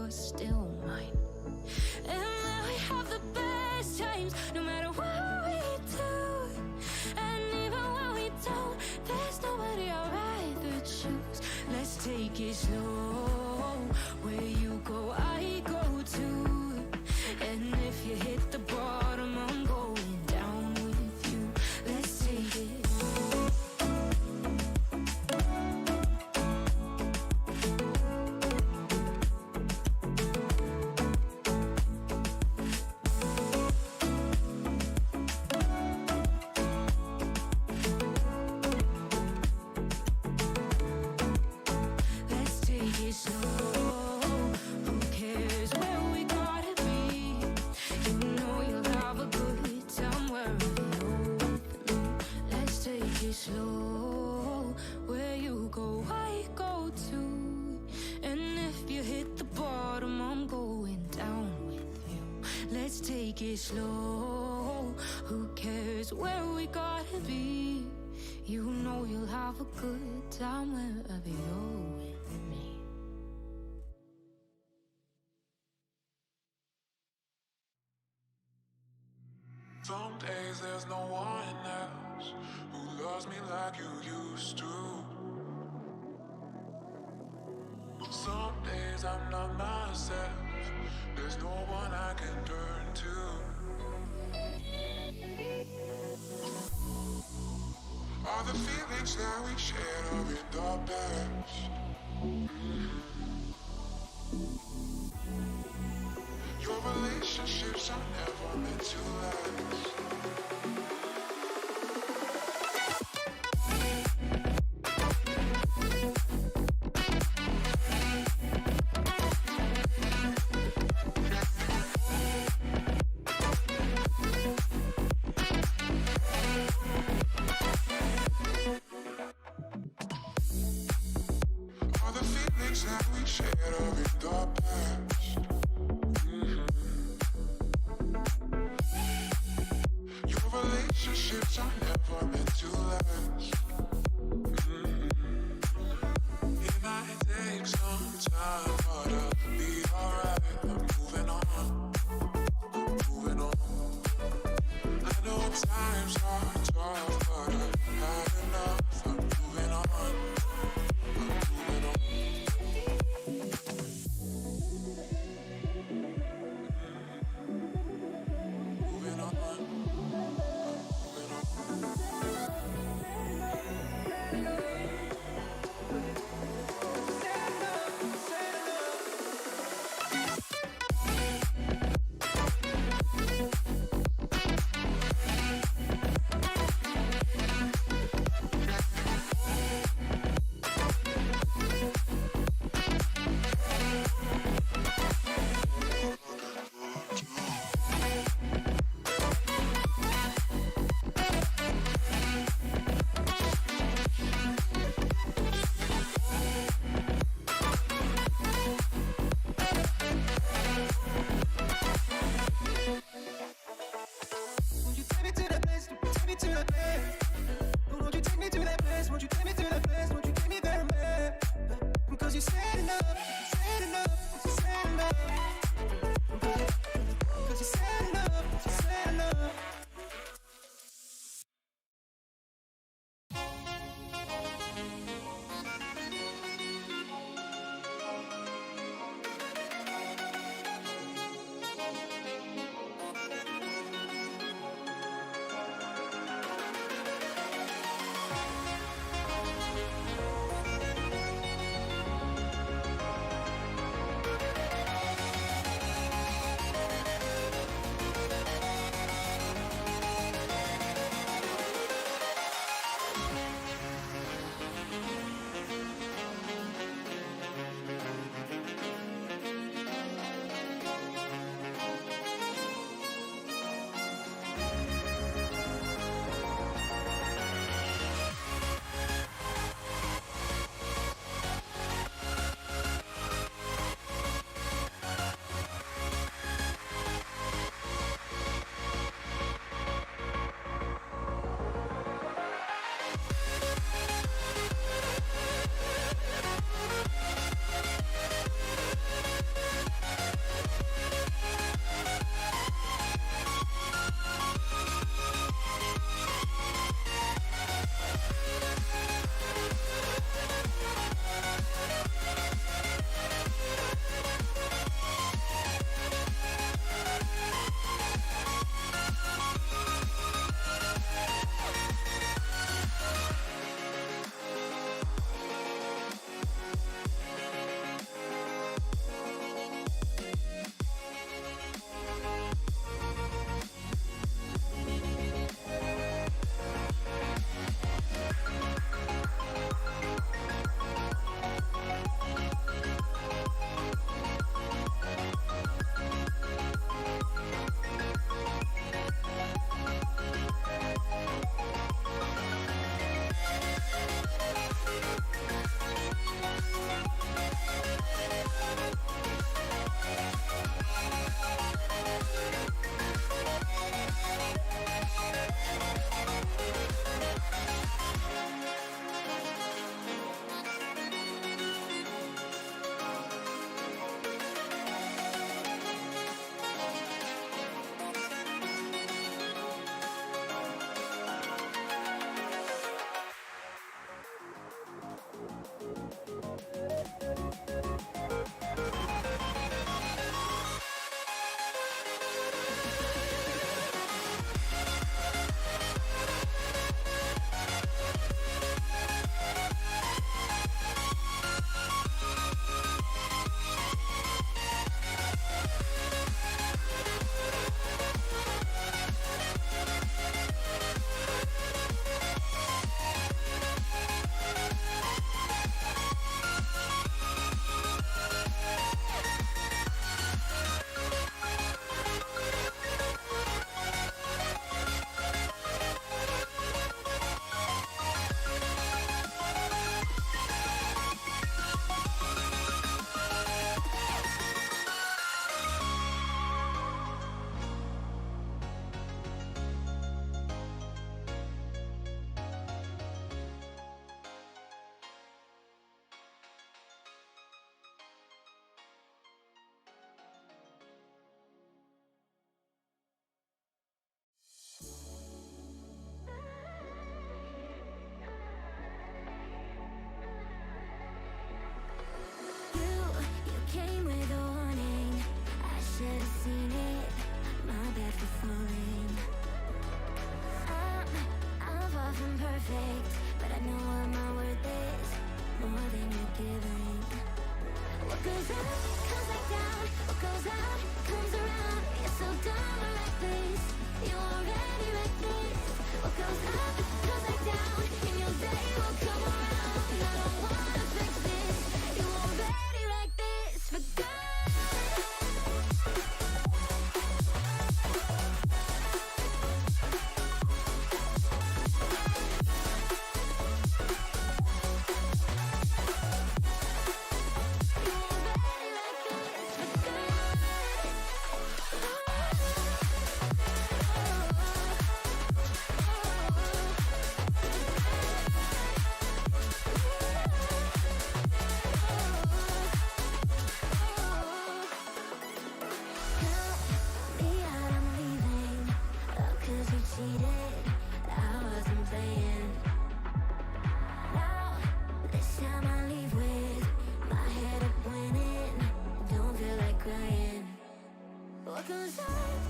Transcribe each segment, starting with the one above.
you're still mine. And we have the best times, no matter what we do. And even when we don't, there's nobody I'd rather choose. Let's take it slow. Where you go, I go too. And if you hit the bottom, I'm going down with you. Let's take it. Slow, where you go, I go too. And if you hit the bottom, I'm going down with you. Let's take it slow. Who cares where we gotta be? You know you'll have a good time wherever you're with me. Some days there's no one else who loves me like you used to. Some days I'm not myself, there's no one I can turn to. All the feelings that we shared are in the past. Your relationships are never meant to last. All the feelings that we shared are in the past. Your relationships are never meant to last. It might take some time, but I'll be alright. I'm moving on, moving on. I know times are tough, but I've had enough. I'm moving on, I'm moving on. Moving on, moving on. goes up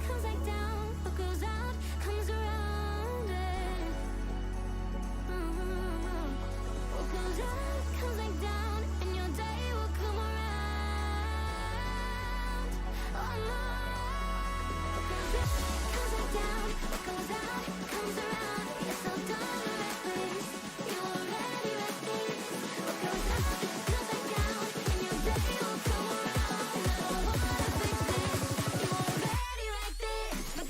comes back down. What goes out comes around. And what goes up comes back down, and your day will come around. Oh no. What goes up comes back down. What goes out comes around. You're so dumb and reckless. You already reckless. What goes up comes back down, and your day will come around. I don't wanna fix this. You already like this. But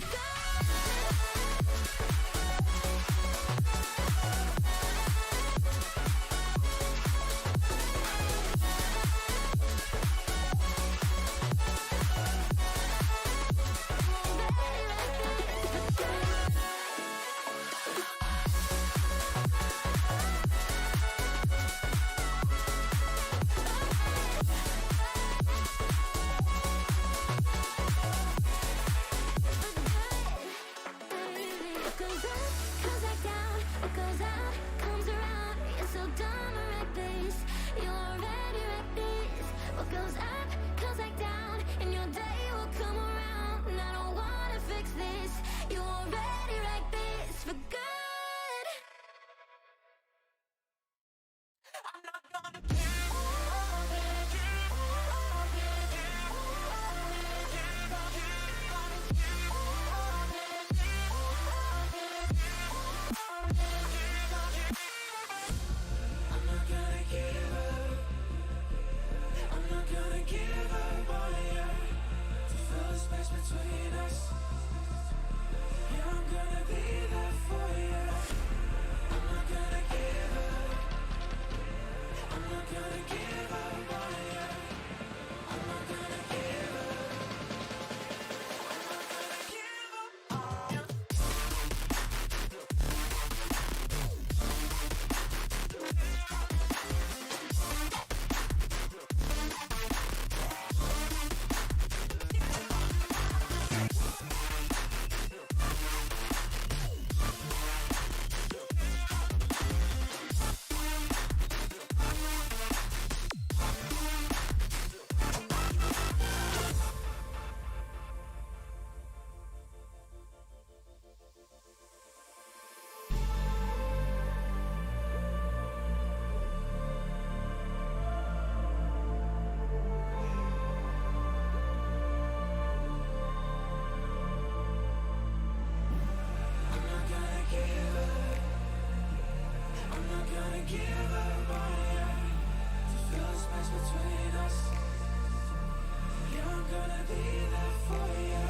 what goes up comes back down. What goes out comes around. You're so dumb and reckless. You already reckless. What goes up comes back down, and your day will come around. And I don't wanna fix this. You already like this for good. I'm not gonna I'm not gonna give up. I'm not gonna give up on you. To fill the space between us. Yeah, I'm gonna be there for you. I'm not gonna give up. I'm not gonna give up on you. I'm not gonna give up. I'm not gonna give up on you. I'm not gonna give up. I'm not gonna give up on you. To fill the space between us. Yeah, I'm gonna be there for you.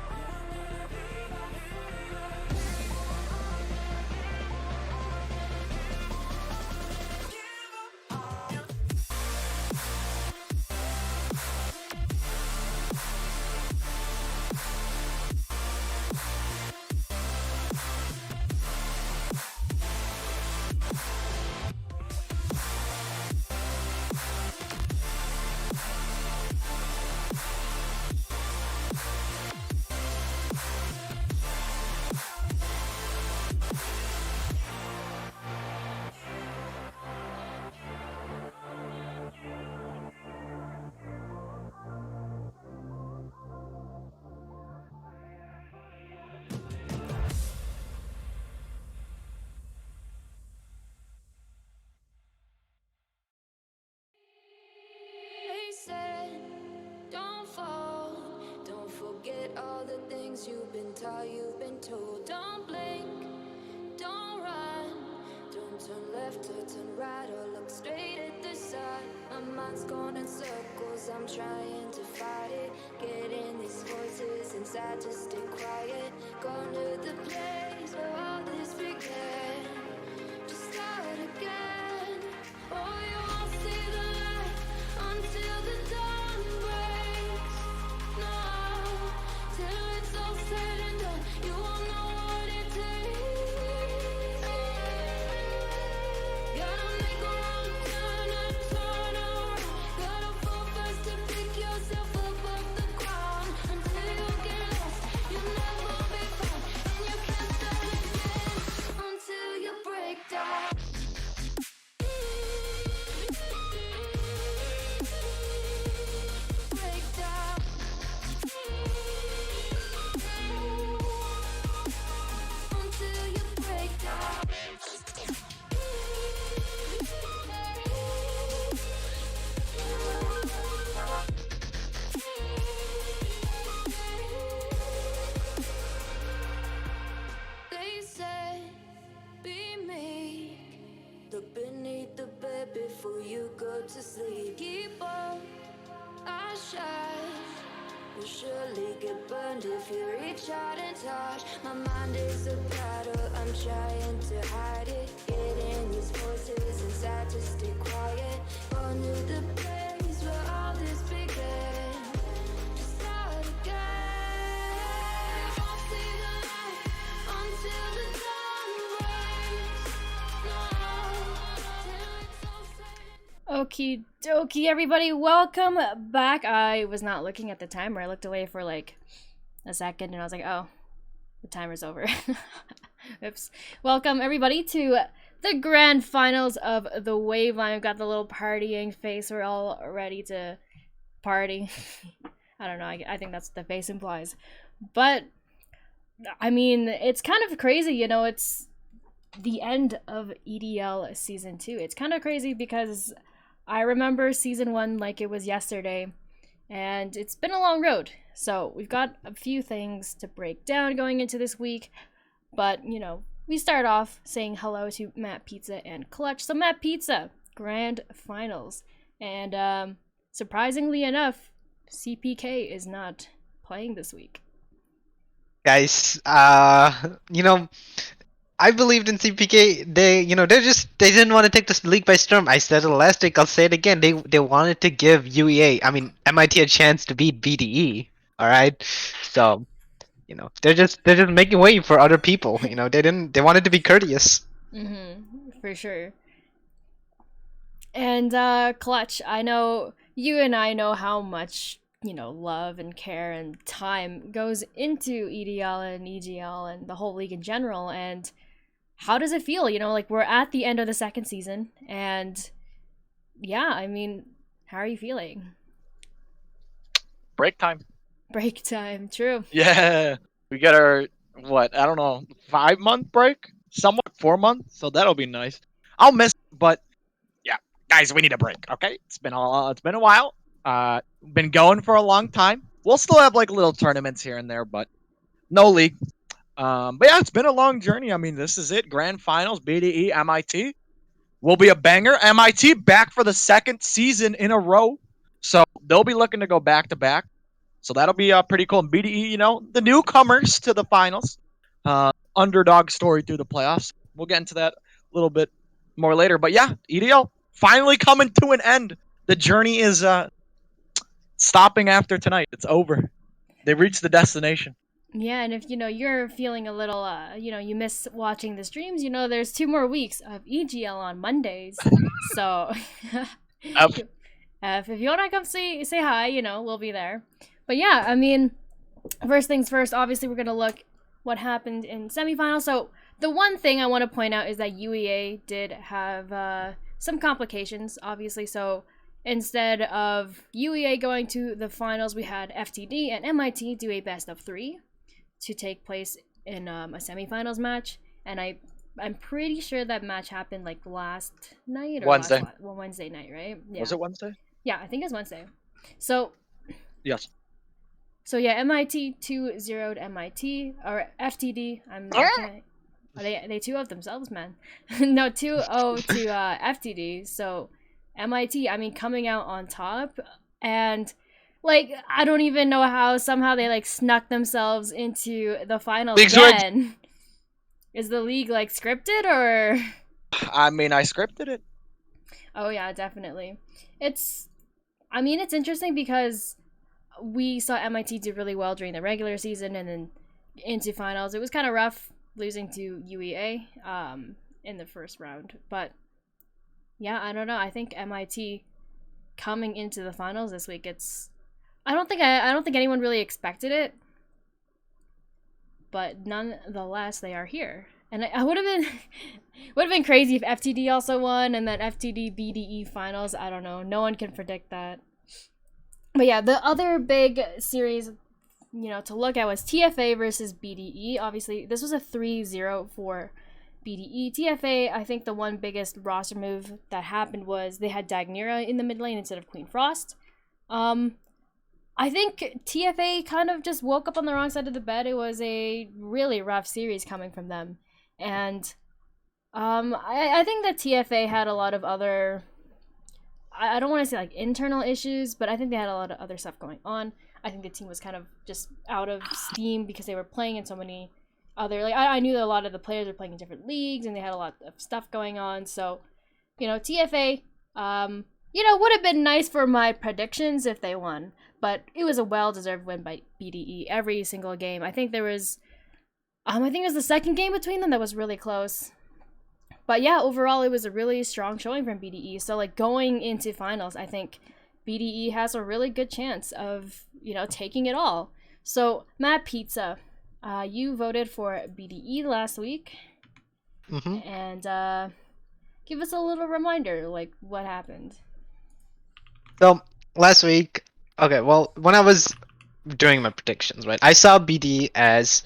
Yeah, I'm gonna be there for you. Give up on you. They said, don't fall. Don't forget all the things you've been taught, you've been told. Don't blink, don't run. Don't turn left or turn right or look straight at the sun. My mind's going in circles, I'm trying to fight it. Getting these voices inside to stay quiet. Going to the place where all this began. Just start again. Oh, you won't see the light until the dawn breaks. No, till it's all said and done, you won't know what it takes. Gotta make a wrong turn and turn around. Gotta fall fast to pick yourself up off the ground. Until you get lost, you'll never be found, and you can't start again. to sleep. Keep on, I shine. Will surely get burned if you reach out and touch. My mind is a battle, I'm trying to hide it. Getting these voices inside to stay quiet. On to the place where all this began. To start again. Won't see the light until the dawn breaks. No, till it's all said. Okie dokie, everybody, welcome back. I was not looking at the timer. I looked away for like a second and I was like, oh, the timer's over. Oops. Welcome, everybody, to the grand finals of the Wave Line. We've got the little partying face. We're all ready to party. I don't know. I think that's what the face implies. But, I mean, it's kind of crazy, you know, it's the end of EDL Season 2. It's kind of crazy because I remember Season 1 like it was yesterday, and it's been a long road. So we've got a few things to break down going into this week, but, you know, we start off saying hello to Matt Pizza and Clutch. So Matt Pizza, grand finals. And surprisingly enough, CPK is not playing this week. Guys, I believed in CPK. They didn't want to take this league by storm. I said it last week. I'll say it again. They wanted to give MIT a chance to beat BDE. All right, so they're just making way for other people. They wanted to be courteous. For sure. And Clutch, I know you and I know how much love and care and time goes into EDL and EGL and the whole league in general. And how does it feel? Like we're at the end of the second season, and yeah, I mean, how are you feeling? Break time. Break time, true. Yeah. We got our, I don't know, 5-month break? Somewhat 4 months, so that'll be nice. I'll miss it, but yeah, guys, we need a break, okay? It's been a while. Been going for a long time. We'll still have like little tournaments here and there, but no league. But yeah, it's been a long journey. I mean, this is it. Grand finals, BDE, MIT. Will be a banger. MIT back for the second season in a row. So they'll be looking to go back to back. So that'll be pretty cool. And BDE, the newcomers to the finals. Underdog story through the playoffs. We'll get into that a little bit more later. But yeah, EDL finally coming to an end. The journey is stopping after tonight. It's over. They reached the destination. Yeah, and if you're feeling a little you miss watching the streams, there's 2 more weeks of EGL on Mondays. So if you want to come say hi, we'll be there. But yeah, I mean, first things first, obviously we're going to look what happened in semifinals. So the one thing I want to point out is that UEA did have some complications, obviously. So instead of UEA going to the finals, we had FTD and MIT do a best of 3 to take place in a semifinals match. And I'm pretty sure that match happened like last night or Wednesday. Wednesday night, right? Yeah. Was it Wednesday? Yeah, I think it's Wednesday. So yes. So yeah, MIT 2-0'd MIT or FTD. They 2-0 themselves, man. No, 2-0 to FTD. So MIT, I mean, coming out on top, and like I don't even know how somehow they like snuck themselves into the finals again. Is the league like scripted or? I mean, I scripted it. Oh yeah, definitely. It's interesting because we saw MIT do really well during the regular season, and then into finals it was kind of rough losing to UEA in the first round. But yeah, I don't know. I think MIT coming into the finals this week, I don't think anyone really expected it, but nonetheless they are here. And I would have been crazy if FTD also won and then FTD BDE finals. I don't know. No one can predict that. But yeah, the other big series, to look at was TFA versus BDE. Obviously, this was a 3-0 for BDE. TFA, I think the one biggest roster move that happened was they had Dagnira in the mid lane instead of Queen Frost. I think TFA kind of just woke up on the wrong side of the bed. It was a really rough series coming from them. And I think that TFA had a lot of other I don't want to say like internal issues, but I think they had a lot of other stuff going on. I think the team was kind of just out of steam because they were playing in so many other, like, I knew that a lot of the players were playing in different leagues and they had a lot of stuff going on. So, TFA, would have been nice for my predictions if they won, but it was a well-deserved win by BDE every single game. I think there was, I think it was the second game between them that was really close. But yeah, overall, it was a really strong showing from BDE. So, like, going into finals, I think BDE has a really good chance of, taking it all. So, Matt Pizza, you voted for BDE last week. Mm-hmm. And give us a little reminder, like, what happened. So last week, okay, well, when I was doing my predictions, right, I saw BD as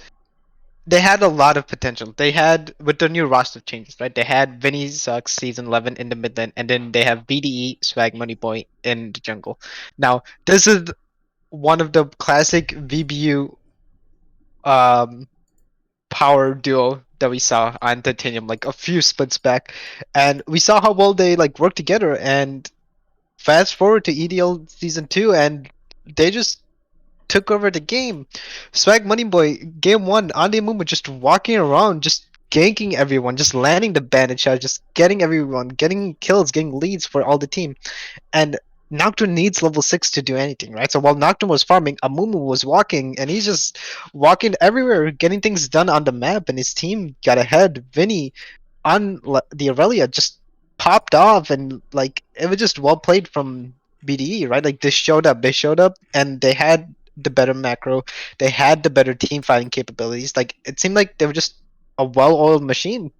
they had a lot of potential. They had, with the new roster changes, right, they had Vinny Sucks season 11 in the mid lane, and then they have BDE, Swag, Money Boy in the jungle. Now, this is one of the classic VBU um power duo that we saw on Titanium like a few splits back, and we saw how well they like work together. And fast forward to EDL season 2, and they just took over the game. Swag Money Boy, game 1, Ande Mumu just walking around, just ganking everyone, just landing the bandit shot, just getting everyone, getting kills, getting leads for all the team. And Nocturne needs level 6 to do anything, right? So while Nocturne was farming, Amumu was walking, and he's just walking everywhere, getting things done on the map, and his team got ahead. Vinny on the Aurelia just popped off, and like it was just well played from BDE, right? Like they showed up, and they had the better macro, they had the better team fighting capabilities. Like it seemed like they were just a well-oiled machine.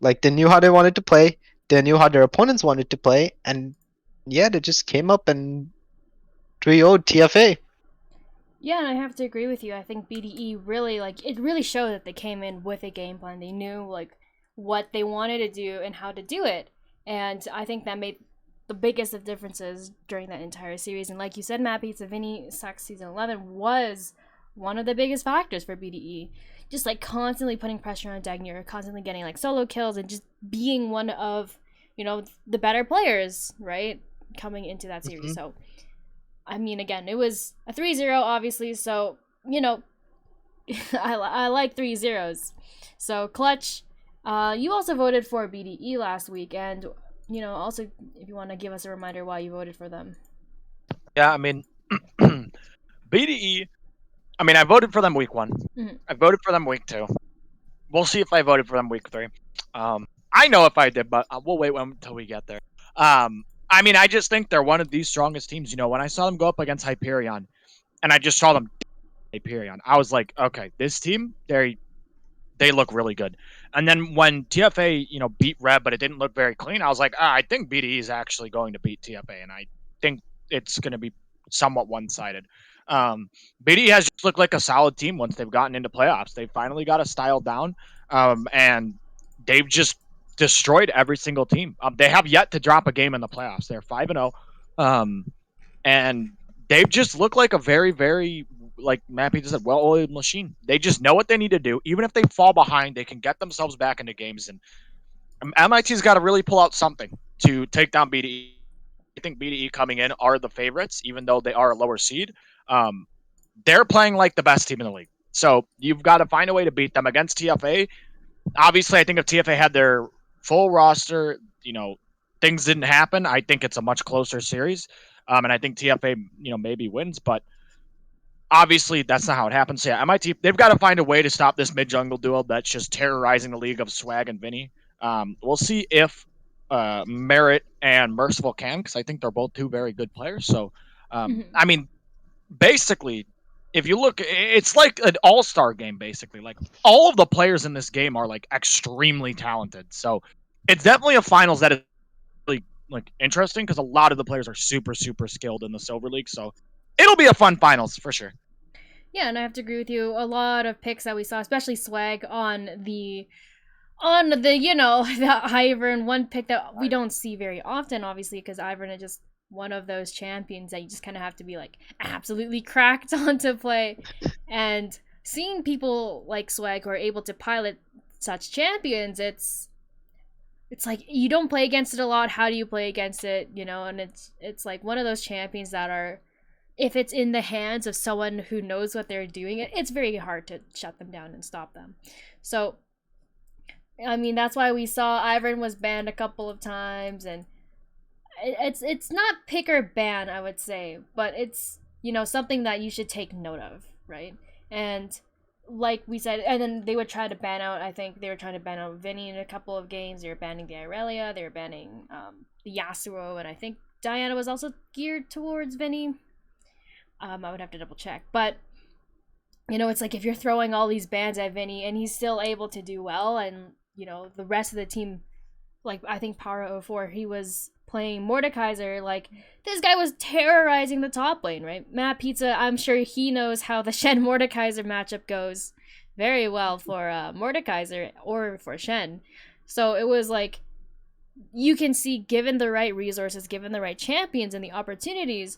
Like they knew how they wanted to play, they knew how their opponents wanted to play, and yeah, they just came up and 3-0'd TFA. Yeah, and I have to agree with you. I think BDE really, like, it really showed that they came in with a game plan. They knew, like, what they wanted to do and how to do it. And I think that made the biggest of differences during that entire series. And like you said, Matt Pizza, Vinny Sucks Season 11 was one of the biggest factors for BDE. Just, like, constantly putting pressure on Dagnur, constantly getting, like, solo kills, and just being one of, the better players, right? Coming into that series. Mhm. So, I mean, again, it was a 3-0, obviously, so, I like 3-0s. So, Clutch, you also voted for BDE last week, and, also, if you want to give us a reminder why you voted for them. Yeah, I mean, BDE. I mean, I voted for them week 1. Mhm. I voted for them week 2. We'll see if I voted for them week 3. I know if I did, but we'll wait until we get there. I mean, I just think they're one of the strongest teams. When I saw them go up against Hyperion, and I just saw them Hyperion, I was like, okay, this team, they look really good. And then when TFA, beat Red, but it didn't look very clean, I was like, I think BDE is actually going to beat TFA, and I think it's going to be somewhat one-sided. BDE has just looked like a solid team once they've gotten into playoffs. They finally got a style down, and they've just destroyed every single team. They have yet to drop a game in the playoffs. They're 5-0, and they've just looked like a very, very, like Mappy just said, well-oiled machine. They just know what they need to do. Even if they fall behind, they can get themselves back into games. And MIT's got to really pull out something to take down BDE. I think BDE coming in are the favorites, even though they are a lower seed. They're playing like the best team in the league. So you've got to find a way to beat them against TFA. Obviously, I think if TFA had their full roster, things didn't happen. I think it's a much closer series. And I think TFA, maybe wins, but obviously that's not how it happens. So yeah, MIT, they've got to find a way to stop this mid jungle duo that's just terrorizing the league of Swag and Vinny. We'll see if Merit and Merciful can, because I think they're both two very good players. So, I mean, basically, if you look, it's like an all-star game, basically. Like, all of the players in this game are, like, extremely talented. So, it's definitely a finals that is really, like, interesting, because a lot of the players are super, super skilled in the Silver League. So, it'll be a fun finals, for sure. Yeah, and I have to agree with you. A lot of picks that we saw, especially Swag, on the the Ivern, one pick that we don't see very often, obviously, because Ivern is just one of those champions that you just kind of have to be, like, absolutely cracked on to play. And seeing people like Swag who are able to pilot such champions, it's it's like you don't play against it a lot. How do you play against it? You know, and it's like one of those champions that are, if it's in the hands of someone who knows what they're doing, it's very hard to shut them down and stop them. So, I mean, that's why we saw Ivern was banned a couple of times, and it's not pick or ban, I would say, but it's, you know, something that you should take note of, right? And like we said, and then they would try to ban out, I think they were trying to ban out Vinny in a couple of games. They were banning the Irelia, they were banning the Yasuo, and I think Diana was also geared towards Vinny. I would have to double check, but you know, it's like if you're throwing all these bans at Vinny and he's still able to do well, and you know the rest of the team, like I think Power04, he was playing Mordekaiser, like this guy was terrorizing the top lane, right? Matt Pizza, I'm sure he knows how the Shen Mordekaiser matchup goes very well for Mordekaiser or for Shen. So it was like, you can see, given the right resources, given the right champions and the opportunities,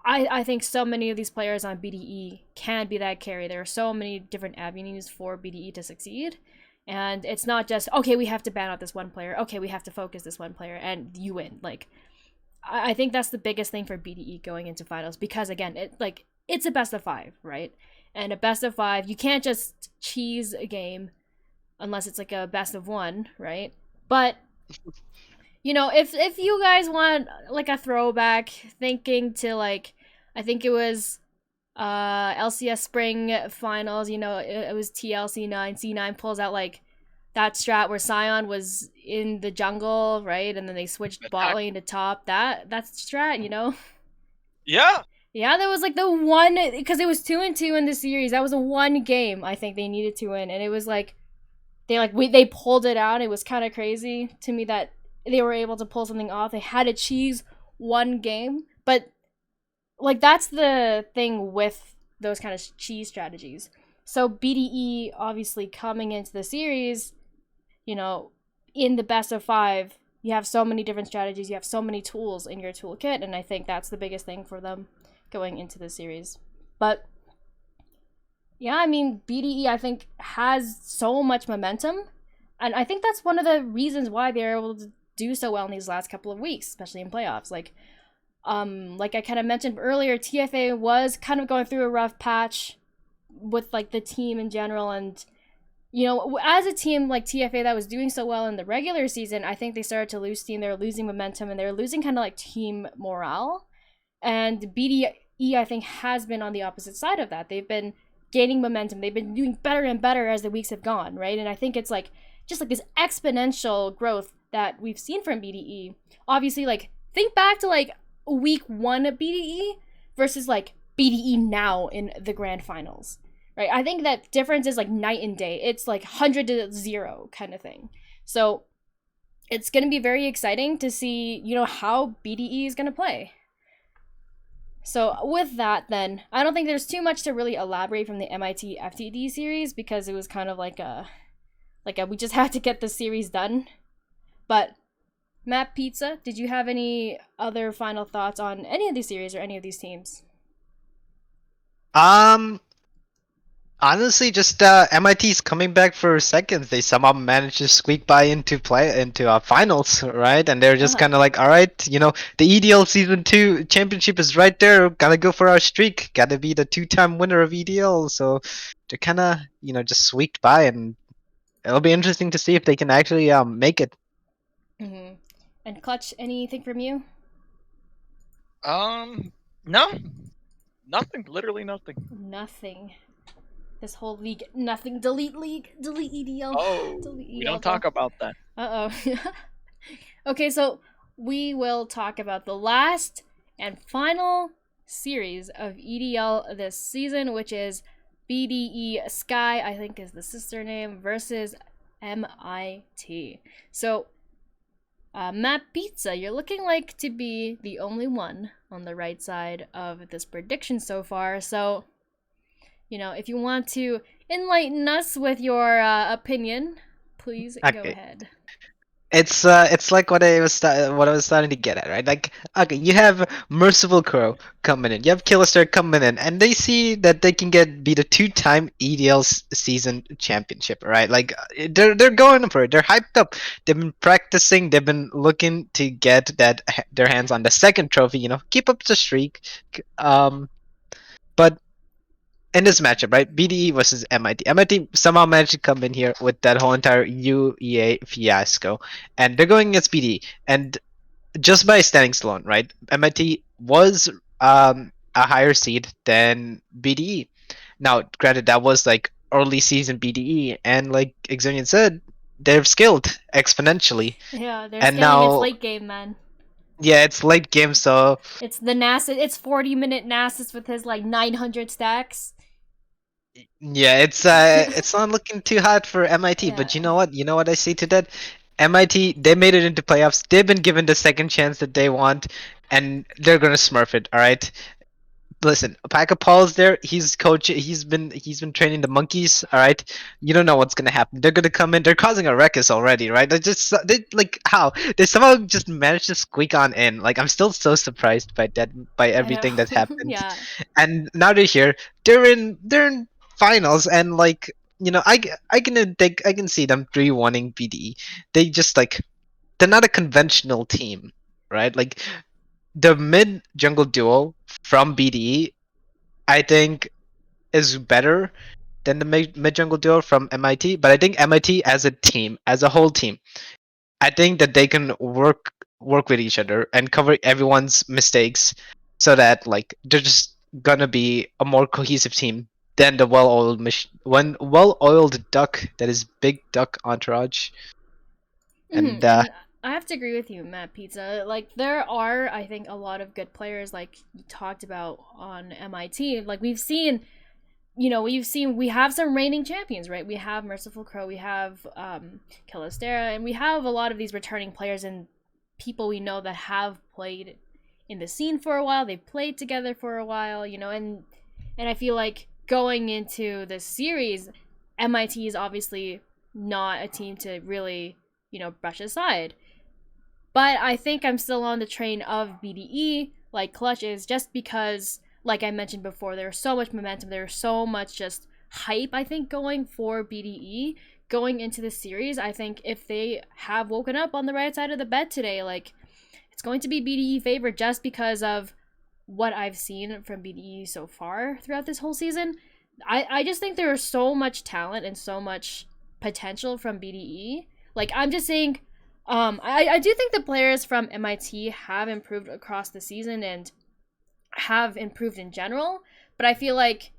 I think so many of these players on BDE can be that carry. There are so many different avenues for BDE to succeed. And it's not just, okay, we have to ban out this one player. Okay, we have to focus this one player and you win. Like, I think that's the biggest thing for BDE going into finals, because again, it's a best of 5, right? And a best of 5, you can't just cheese a game unless it's like a best of 1, right? But you know, if you guys want like a throwback, thinking to like, I think it was LCS Spring Finals, you know, it was TLC9, C9 pulls out like that strat where Sion was in the jungle, right? And then they switched bot lane to top. That's strat, you know? Yeah. Yeah, that was like the one, because it was 2-2 in the series. That was a one game I think they needed to win, and it was like they pulled it out. It was kind of crazy to me that they were able to pull something off. They had to cheese one game, but like that's the thing with those kind of cheese strategies. So BDE obviously coming into the series, you know, in the best of 5, you have so many different strategies, you have so many tools in your toolkit, and I think that's the biggest thing for them going into the series. But yeah, I mean, BDE I think has so much momentum, and I think that's one of the reasons why they're able to do so well in these last couple of weeks, especially in playoffs. Like I kind of mentioned earlier, TFA was kind of going through a rough patch with like the team in general, and you know, as a team like TFA that was doing so well in the regular season, I think they started to lose steam. They were losing momentum, and they were losing kind of like team morale. And BDE I think has been on the opposite side of that. They've been gaining momentum. They've been doing better and better as the weeks have gone, right? And I think it's like just like this exponential growth that we've seen from BDE. Obviously, like think back to like week 1 of BDE versus like BDE now in the grand finals, right? I think that difference is like night and day. It's like 100 to 0 kind of thing. So it's going to be very exciting to see, you know, how BDE is going to play. So with that, then, I don't think there's too much to really elaborate from the MIT FTD series, because it was kind of like we just had to get the series done. But Matt Pizza, did you have any other final thoughts on any of these series or any of these teams? Honestly, just MIT's coming back for seconds. They somehow managed to squeak by into finals, right? And they're just kind of like, all right, you know, the EDL Season 2 championship is right there. Gotta go for our streak. Gotta be the 2-time winner of EDL. So they're kind of, you know, just squeaked by, and it'll be interesting to see if they can actually make it. Mm-hmm. And Clutch, anything from you? No, nothing. Literally nothing. Nothing. This whole league, nothing. Delete league. Delete EDL. Oh, delete EDL. We don't talk about that. Uh-oh. Okay, so we will talk about the last and final series of EDL this season, which is BDE Sky, I think is the sister name, versus MIT. So, Matt Pizza, you're looking like to be the only one on the right side of this prediction so far. So, you know, if you want to enlighten us with your opinion, please go ahead. It's like what I was starting to get at, right? Like, okay, you have Merciful Crow coming in, you have Killister coming in, and they see that they can be the two-time EDL season championship, right? Like, they're going for it. They're hyped up. They've been practicing. They've been looking to get their hands on the second trophy. Keep up the streak. But in this matchup, right? BDE versus MIT. MIT somehow managed to come in here with that whole entire UEA fiasco, and they're going against BDE. And just by standings alone, right? MIT was a higher seed than BDE. Now, granted, that was like early season BDE, and like Xonian said, they've scaled exponentially. Yeah, they're And scaling its now, late game, man. yeah, it's late game, so It's the Nasus. It's 40-minute Nasus with his like 900 stacks. yeah, it's not looking too hot for MIT, Yeah. but you know what? You know what I say to that? MIT, they made it into playoffs. They've been given the second chance that they want, and they're gonna smurf it. All right. Listen, Paca Paul's there. He's coach. He's been training the monkeys. All right. You don't know what's gonna happen. They're gonna come in. They're causing a ruckus already, right? They like how they somehow just managed to squeak on in. Like, I'm still so surprised by that, by I know. everything that happened. Yeah. And now they're here. They're in finals, and like, I can see them 3-1ing BDE. They just like, they're not a conventional team, right? Like, the mid jungle duo from BDE, I think, is better than the mid jungle duo from MIT. But I think MIT as a team, as a whole team, I think that they can work with each other and cover everyone's mistakes, so that like they're just gonna be a more cohesive team than the well-oiled duck that is Big Duck Entourage. And And I have to agree with you, Matt Pizza. Like, there are, I think, a lot of good players, like you talked about on MIT. Like, we have some reigning champions, right? We have Merciful Crow, we have Kilostera, and we have a lot of these returning players and people we know that have played in the scene for a while. They've played together for a while, and I feel like going into this series, MIT is obviously not a team to really, brush aside. But I think I'm still on the train of BDE, like Clutch is, just because, like I mentioned before, there's so much momentum, there's so much just hype, I think, going for BDE going into the series. I think if they have woken up on the right side of the bed today, like, it's going to be BDE favored just because of what I've seen from BDE so far throughout this whole season. I just think there is so much talent and so much potential from BDE. Like, I'm just saying, I do think the players from MIT have improved across the season and have improved in general, but I feel like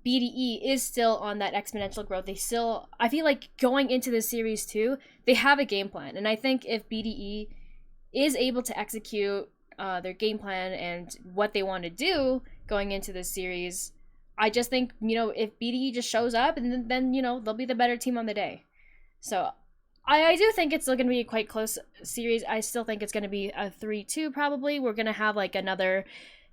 BDE is still on that exponential growth. I feel like going into this series too, they have a game plan. And I think if BDE is able to execute their game plan and what they want to do going into this series, I just think, if BDE just shows up, and then they'll be the better team on the day. So I do think it's still going to be a quite close series. I still think it's going to be a 3-2 probably. We're going to have like another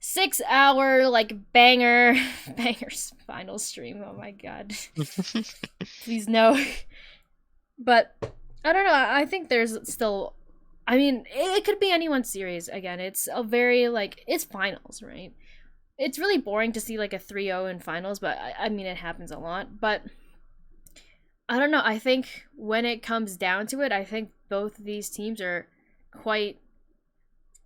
6-hour like bangers final stream. Oh my god. Please no. But I don't know. I think there's still, I mean, it could be anyone's series again. It's a very like, it's finals, right? It's really boring to see like a 3-0 in finals, but I mean, it happens a lot. But I don't know. I think when it comes down to it, I think both of these teams are quite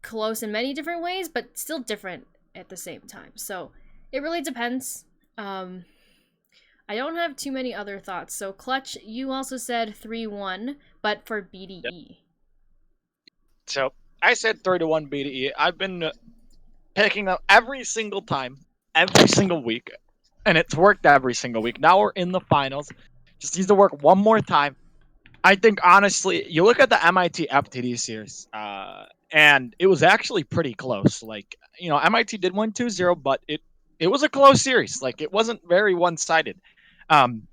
close in many different ways, but still different at the same time. So it really depends. I don't have too many other thoughts. So Clutch, you also said 3-1, but for BDE. Yep. So I said 3-1 BDE. I've been picking them every single time, every single week, and it's worked every single week. Now we're in the finals. Just needs to work one more time. I think honestly, you look at the MIT FTD series, and it was actually pretty close. Like, MIT did win 2-0, but it was a close series. Like, it wasn't very one-sided. And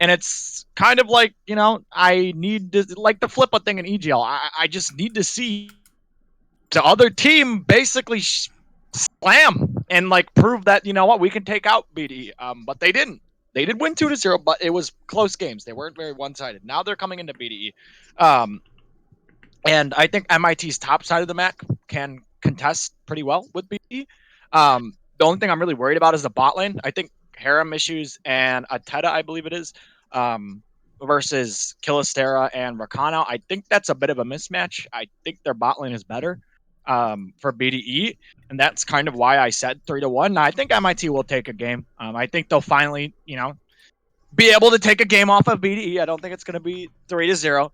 it's kind of like, I need to, like the flip a thing in EGL. I just need to see the other team basically slam and like prove that, what, we can take out BD. But they didn't. They did win 2-0, but it was close games. They weren't very one-sided. Now they're coming into BDE. and I think MIT's top side of the map can contest pretty well with BDE. The only thing I'm really worried about is the bot lane. I think Harem issues and Ateta, I believe it is, versus Killistera and Rakana. I think that's a bit of a mismatch. I think their bot lane is better for BDE, and that's kind of why I said 3-1. Now, I think MIT will take a game. I think they'll finally, be able to take a game off of BDE. I don't think it's going to be 3-0.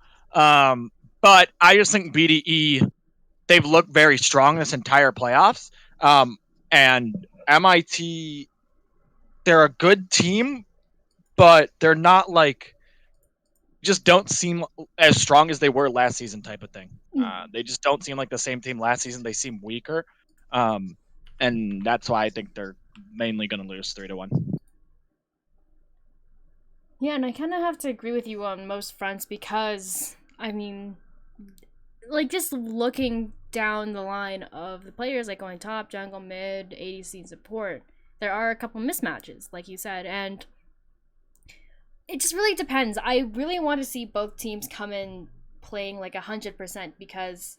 But I just think BDE, they've looked very strong this entire playoffs. And MIT, they're a good team, but they're not like, just don't seem as strong as they were last season type of thing. They just don't seem like the same team last season. They seem weaker. And that's why I think they're mainly going to lose 3-1. Yeah, and I kind of have to agree with you on most fronts because, I mean, like, just looking down the line of the players, like going top, jungle, mid, ADC, and support, there are a couple mismatches, like you said, and it just really depends. I really want to see both teams come in playing like 100% because,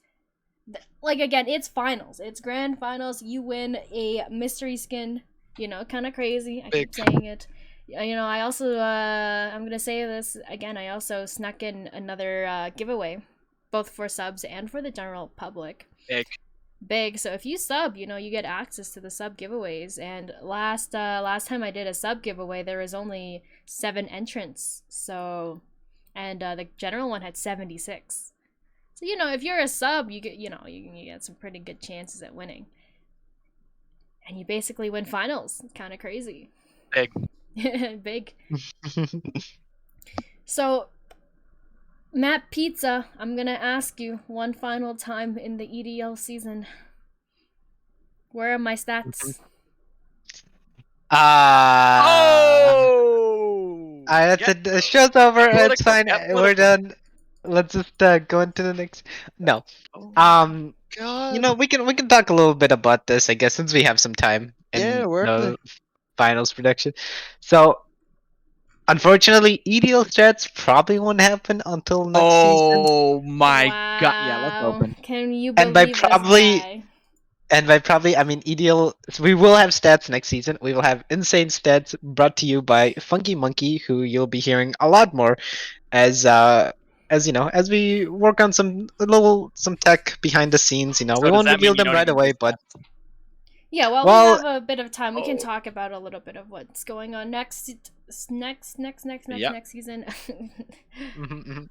like, again, it's finals. It's grand finals. You win a mystery skin, kind of crazy. I keep saying it. I also, I'm going to say this again, I also snuck in another giveaway, both for subs and for the general public. Big. So if you sub, you get access to the sub giveaways. And last time I did a sub giveaway, there was only 7 entrants. So, and the general one had 76. So, if you're a sub, you get, you get some pretty good chances at winning. And you basically win finals. It's kind of crazy. Big. Big. So, Matt Pizza, I'm gonna ask you one final time in the EDL season. Where are my stats? That's it. The show's over. It's fine. We're done. Let's just go into the next. No. God. We can talk a little bit about this, I guess, since we have some time in Yeah, where are the finals production. So, unfortunately, EDL stats probably won't happen until next season. Oh my god! Yeah, let's Wow. open. Can you And believe by probably, this guy? and by probably, I mean EDL. We will have stats next season. We will have insane stats brought to you by Funky Monkey, who you'll be hearing a lot more as as we work on some tech behind the scenes. We So does won't that mean reveal you them don't right even away, do but Yeah, well, we well, have a bit of time. We can Oh. talk about a little bit of what's going on next Yep. season. mhm, mhm.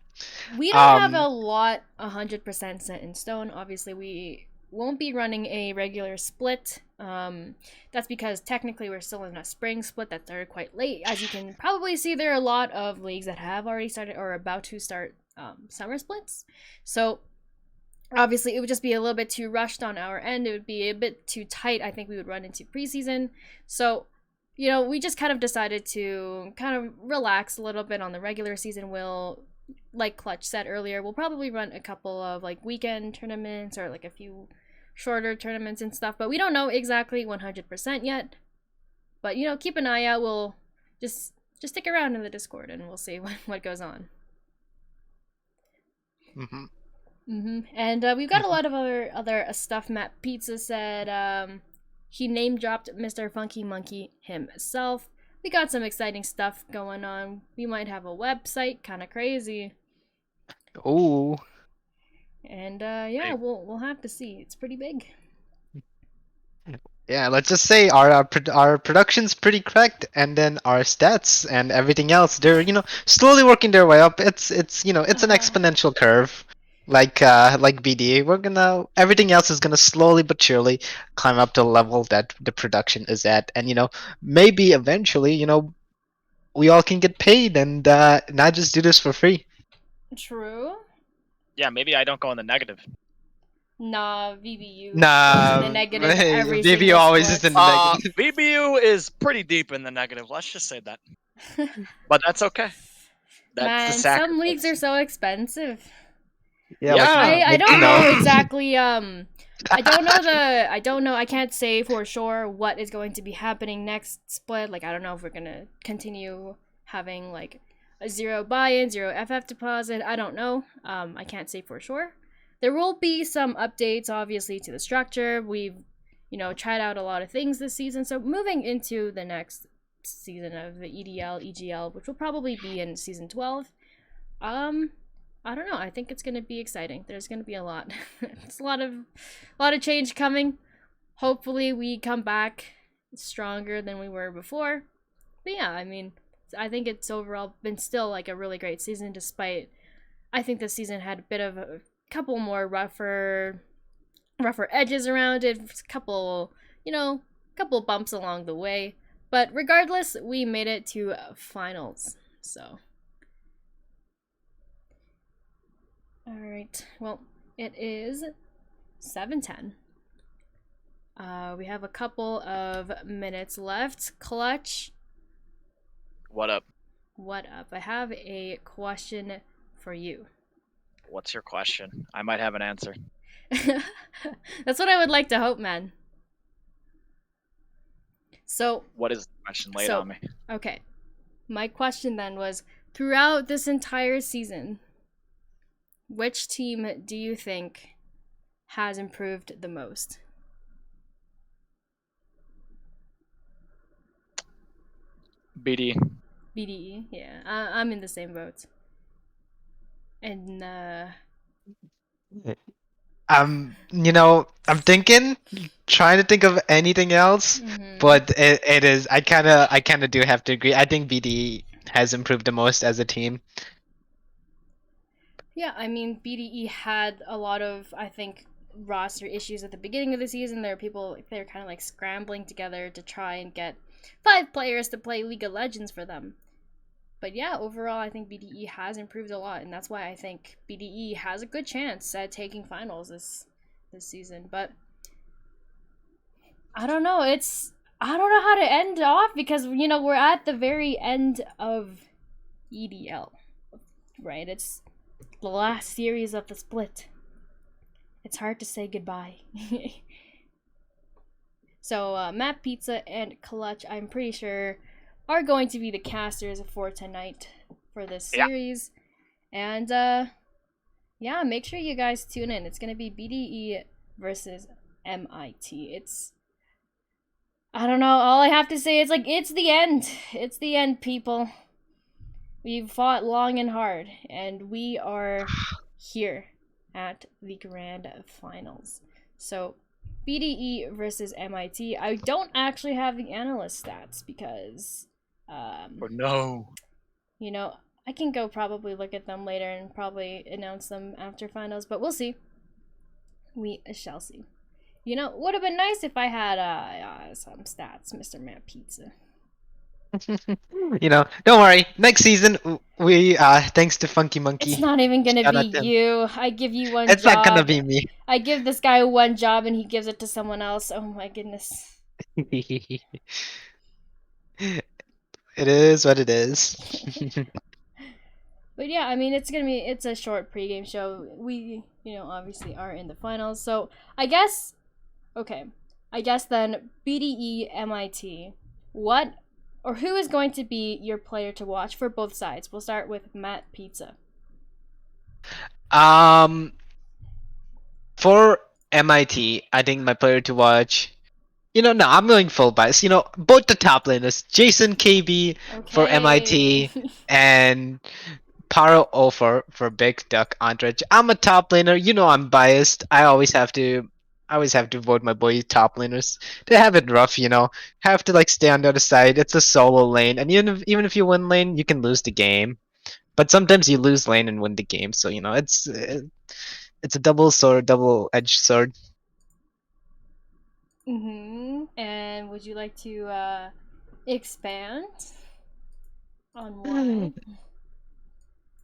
We don't have Um, a lot 100% set in stone. Obviously, we won't be running a regular split. That's because technically we're still in a spring split that started quite late. As you can probably see, there are a lot of leagues that have already started or are about to start summer splits. So obviously, it would just be a little bit too rushed on our end. It would be a bit too tight. I think we would run into preseason. So, we just kind of decided to kind of relax a little bit on the regular season. We'll, like Clutch said earlier, we'll probably run a couple of like weekend tournaments or like a few shorter tournaments and stuff. But we don't know exactly 100% yet. But, keep an eye out. We'll just stick around in the Discord and we'll see what goes on. mhm. And we've got a lot of other stuff. Matt Pizza said he name dropped Mr. Funky Monkey himself. We got some exciting stuff going on. We might have a website, kind of crazy. Ooh. And yeah, we'll have to see. It's pretty big. Yeah, let's just say our production's pretty correct, and then our stats and everything else, they're slowly working their way up. It's an exponential curve, like BDA. Everything else is gonna slowly but surely climb up to the level that the production is at, and maybe eventually we all can get paid and not just do this for free. True. Yeah, maybe I don't go in the negative. Nah, VBU Nah, goes in the negative every maybe single always split. is in the negative. VBU is pretty deep in the negative. Let's just say that. But that's okay. That's the Man, sacrifice. some leagues are so expensive. Yeah, Yeah. I don't you know exactly. I don't know. I can't say for sure what is going to be happening next split. Like, I don't know if we're gonna continue having like a 0 buy-in, 0 FF deposit. I don't know. I can't say for sure. there will be some updates, obviously, to the structure. We've, tried out a lot of things this season. So moving into the next season of the EDL, EGL, which will probably be in season 12, I don't know. I think it's gonna be exciting. There's gonna be a lot. It's a lot of change coming. Hopefully, we come back stronger than we were before. But yeah, I mean, I think it's overall been still like a really great season, despite I think this season had a bit of a couple more rougher edges around it, a couple bumps along the way. But regardless, we made it to finals. So all right. Well, it is 7:10. We have a couple of minutes left. Clutch, What up? what up? I have a question for you. What's your question? I might have an answer. That's what I would like to hope, man. So, What is the question? Lay it So- on me. okay. My question then was, throughout this entire season, which team do you think has improved the most? BD. BDE, yeah. I'm in the same boat. And I'm trying to think of anything else, mhm. but it is. I kind of do have to agree. I think BD has improved the most as a team. Yeah, I mean, BDE had a lot of, I think, roster issues at the beginning of the season. There were people, they were kind of like scrambling together to try and get 5 players to play League of Legends for them. But yeah, overall, I think BDE has improved a lot, and that's why I think BDE has a good chance at taking finals this season. But I don't know. I don't know how to end off because we're at the very end of EDL, right? It's the last series of the split. It's hard to say goodbye. So Matt Pizza and Clutch, I'm pretty sure, are going to be the casters for tonight for this Yeah. series. And yeah, make sure you guys tune in. It's gonna be BDE versus MIT. I don't know, all I have to say is like it's the end. It's the end, people. We've fought long and hard, and we are here at the grand finals. So BDE versus MIT. I don't actually have the analyst stats because Or no. I can go probably look at them later and probably announce them after finals, but we'll see. We shall see. Would have been nice if I had some stats, Mr. Matt Pizza. Don't worry. Next season, we thanks to Funky Monkey. It's not even gonna Shout be out to him. you. I give you one It's job. not gonna be me. I give this guy one job and he gives it to someone else. Oh my goodness. It is what it is. But yeah, I mean, it's a short pregame show. We, obviously are in the finals. So I guess then BDE MIT, who is going to be your player to watch for both sides? We'll start with Matt Pizza. For MIT, I think my player to watch. No, I'm going full bias. Both the top laners, Jason KB for MIT and Paro O for Big Duck Andrej. I'm a top laner. I'm biased. I always have to vote my boy top laners. They have it rough. Have to stay on the other side. It's a solo lane, and even if you win lane, you can lose the game. But sometimes you lose lane and win the game. So it's a double-edged sword. And would you like to expand on why?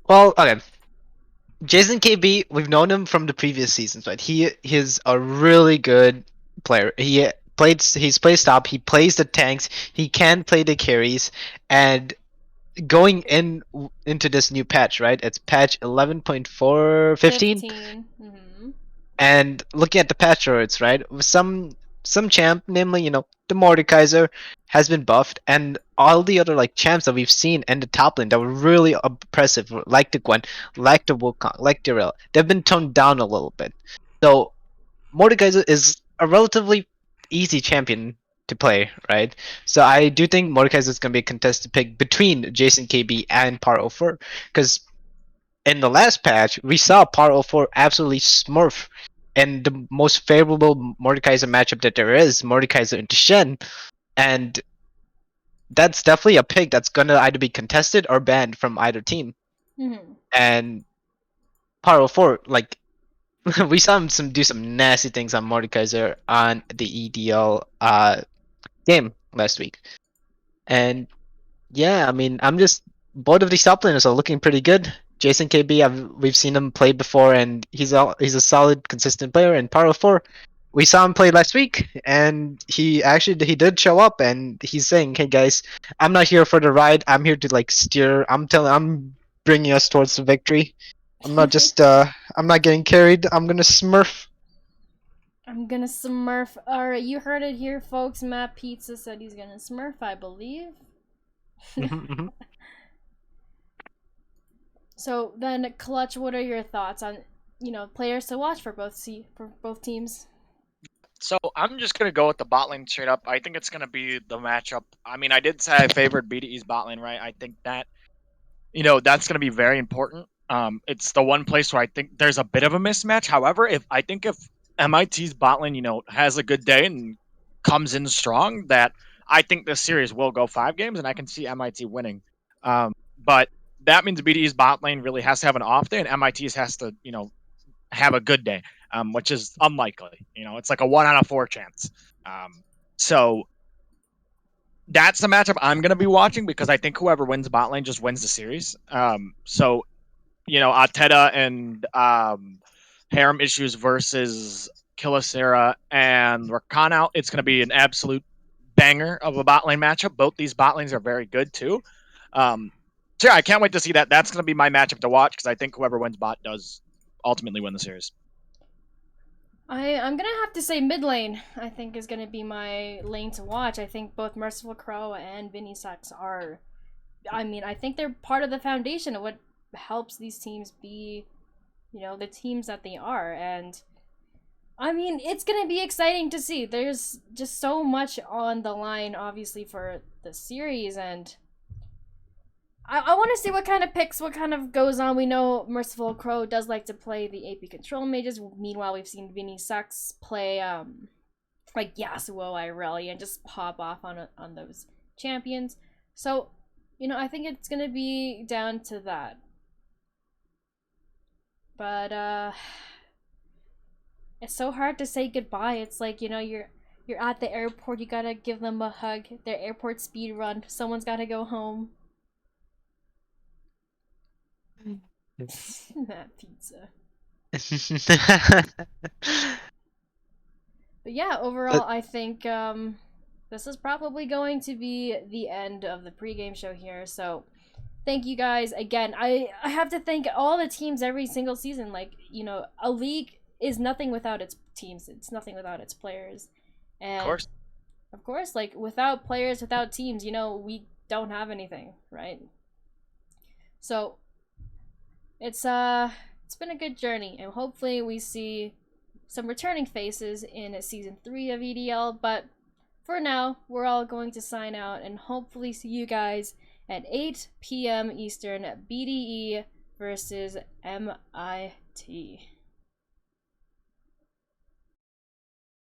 Well, okay. Jason KB, we've known him from the previous seasons, right? He's a really good player. He's plays top, he plays the tanks, he can play the carries, and going into this new patch, right? It's patch 11.415. 15. And looking at the patch words, right? Some some champ, namely, the Mordekaiser, has been buffed, and all the other like champs that we've seen in the top lane that were really oppressive, like the Gwen, like the Wukong, like the Rel, they've been toned down a little bit. So Mordekaiser is a relatively easy champion to play, right? So I do think Mordekaiser is going to be a contested pick between Jason KB and Par 04, because in the last patch, we saw Par 04 absolutely smurf in the most favorable Mordekaiser matchup that there is, Mordekaiser into Shen, and that's definitely a pick that's gonna either be contested or banned from either team. Mm-hmm. And Par 04, like, we saw him do some nasty things on Mordekaiser on the EDL game last week. And yeah, I mean, both of these top laners are looking pretty good. Jason KB, we've seen him play before, and he's a solid, consistent player. And Paro 4, we saw him play last week, and he did show up, and he's saying, "Hey guys, I'm not here for the ride. I'm here to like steer. I'm bringing us towards the victory. I'm not just I'm not getting carried. I'm gonna smurf." I'm gonna smurf. Alright, you heard it here, folks. Matt Pizza said he's gonna smurf, I believe. So then, Clutch, what are your thoughts on, players to watch for both teams? So I'm just gonna go with the bot lane straight up. I think it's gonna be the matchup. I mean, I did say I favored BDE's bot lane, right? I think that that's gonna be very important. It's the one place where I think there's a bit of a mismatch. However, if MIT's bot lane, has a good day and comes in strong, that I think this series will go 5 games, and I can see MIT winning. But that means BDE's bot lane really has to have an off day, and MIT's has to, have a good day, which is unlikely. It's like a 1 out of 4 chance. So that's the matchup I'm going to be watching, because I think whoever wins bot lane just wins the series. So, Ateta and Harem Issues versus Killisera and Rakana, it's going to be an absolute banger of a bot lane matchup. Both these bot lanes are very good too. So yeah, I can't wait to see that. That's going to be my matchup to watch, because I think whoever wins bot does ultimately win the series. I'm gonna have to say mid lane, I think, is gonna be my lane to watch. I think both Merciful Crow and Vinny Sucks are, I think they're part of the foundation of what helps these teams be, the teams that they are. And it's gonna be exciting to see. There's just so much on the line, obviously, for the series, and I want to see what kind of goes on. We know Merciful Crow does like to play the AP control mages. Meanwhile, we've seen Vinny Sucks play like Yasuo, Irelia, and just pop off on those champions. So, I think it's gonna be down to that. But it's so hard to say goodbye. It's like, you're at the airport, you gotta give them a hug. Their airport speed run. Someone's gotta go home. That pizza. But yeah, overall, I think this is probably going to be the end of the pregame show here. So thank you guys again. I have to thank all the teams every single season. Like, a league is nothing without its teams. It's nothing without its players. And of course, like, without players, without teams, we don't have anything, right? So it's been a good journey, and hopefully we see some returning faces in season 3 of EDL. But for now, we're all going to sign out and hopefully see you guys at 8 p.m. Eastern, BDE versus MIT.